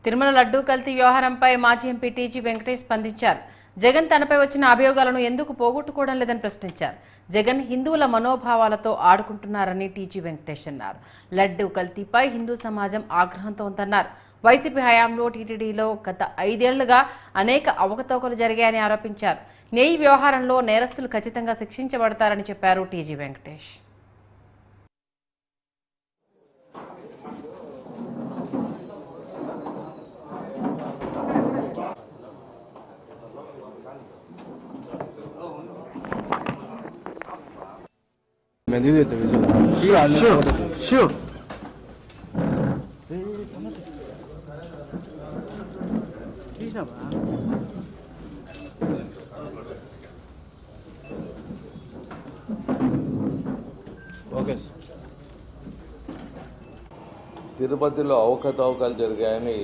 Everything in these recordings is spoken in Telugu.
తిరుమల లడ్డూ కల్తీ వ్యవహారంపై మాజీ ఎంపీ టీజీ వెంకటేష్ స్పందించారు. జగన్ తనపై వచ్చిన అభియోగాలను ఎందుకు పోగొట్టుకోవడం లేదని ప్రశ్నించారు. జగన్ హిందువుల మనోభావాలతో ఆడుకుంటున్నారని టీజీ వెంకటేష్ అన్నారు. లడ్డూ కల్తీపై హిందూ సమాజం ఆగ్రహంతో ఉందన్నారు. వైసీపీ హయాంలో టీటీడీలో గత 5 ఏళ్లుగా అనేక అవకతవకలు జరిగాయని ఆరోపించారు. నెయ్యి వ్యవహారంలో నేరస్తులు ఖచ్చితంగా శిక్షించబడతారని చెప్పారు టీజీ వెంకటేష్. Sure. తిరుపతిలో అవకతవకలు జరిగాయని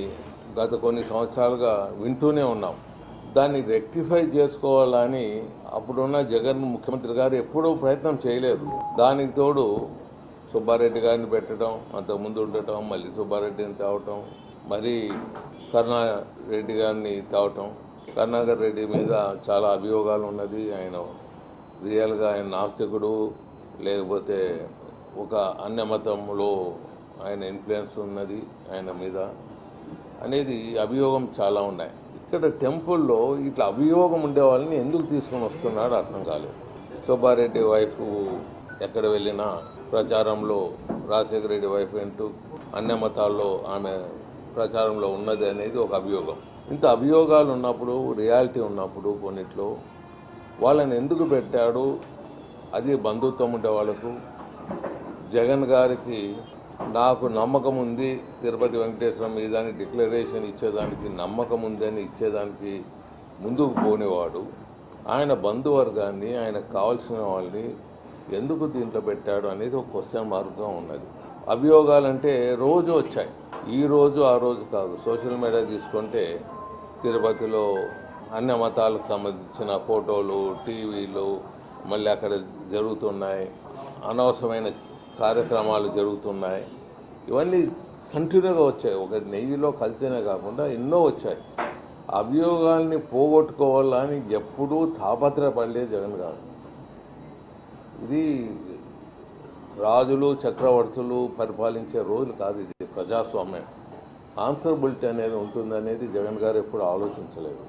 గత కొన్ని సంవత్సరాలుగా వింటూనే ఉన్నాం. దాన్ని రెక్టిఫై చేసుకోవాలని అప్పుడున్న జగన్ ముఖ్యమంత్రి గారు ఎప్పుడూ ప్రయత్నం చేయలేదు. దానికి తోడు సుబ్బారెడ్డి గారిని పెట్టడం, అంతకుముందు ఉండటం, మళ్ళీ సుబ్బారెడ్డిని తేవటం, మరి కరుణారెడ్డి గారిని తేవటం. కరుణాకర్ రెడ్డి మీద చాలా అభియోగాలు ఉన్నది. ఆయన రియల్గా ఆయన నాస్తికుడు, లేకపోతే ఒక అన్య మతంలో ఆయన ఇన్ఫ్లుయెన్స్ ఉన్నది ఆయన మీద అనేది అభియోగం చాలా ఉన్నాయి. ఇక్కడ టెంపుల్లో ఇట్లా అభియోగం ఉండే వాళ్ళని ఎందుకు తీసుకొని వస్తున్నాడో అర్థం కాలేదు. సుబ్బారెడ్డి వైఫ్ ఎక్కడ వెళ్ళినా ప్రచారంలో రాజశేఖర రెడ్డి వైఫ్ అంటూ అన్య మతాల్లో ఆమె ప్రచారంలో ఉన్నది అనేది ఒక అభియోగం. ఇంత అభియోగాలు ఉన్నప్పుడు, రియాలిటీ ఉన్నప్పుడు కొన్నిట్లో వాళ్ళని ఎందుకు పెట్టాడు? అది బంధుత్వం ఉండే వాళ్ళకు. జగన్ గారికి నాకు నమ్మకం ఉంది, తిరుపతి వెంకటేశ్వర మీద డిక్లరేషన్ ఇచ్చేదానికి నమ్మకం ఉందని ఇచ్చేదానికి ముందుకు పోనేవాడు. ఆయన బంధువర్గాన్ని, ఆయనకు కావాల్సిన వాళ్ళని ఎందుకు దీంట్లో పెట్టాడు అనేది ఒక క్వశ్చన్ మార్క్గా ఉన్నది. అభియోగాలంటే రోజు వచ్చాయి, ఈ రోజు ఆ రోజు కాదు. సోషల్ మీడియా తీసుకుంటే తిరుపతిలో అన్య మతాలకు సంబంధించిన ఫోటోలు, టీవీలు మళ్ళీ అక్కడ జరుగుతున్నాయి, అనవసరమైన కార్యక్రమాలు జరుగుతున్నాయి. ఇవన్నీ కంటిన్యూగా వచ్చాయి. ఒక నెయ్యిలో కల్తీనే కాకుండా ఎన్నో వచ్చాయి. అభియోగాల్ని పోగొట్టుకోవాలని ఎప్పుడూ తాపత్రపడలే జగన్ గారు. ఇది రాజులు, చక్రవర్తులు పరిపాలించే రోజులు కాదు. ఇది ప్రజాస్వామ్యం. ఆన్సరబిలిటీ అనేది ఉంటుందనేది జగన్ గారు ఎప్పుడు ఆలోచించలేదు.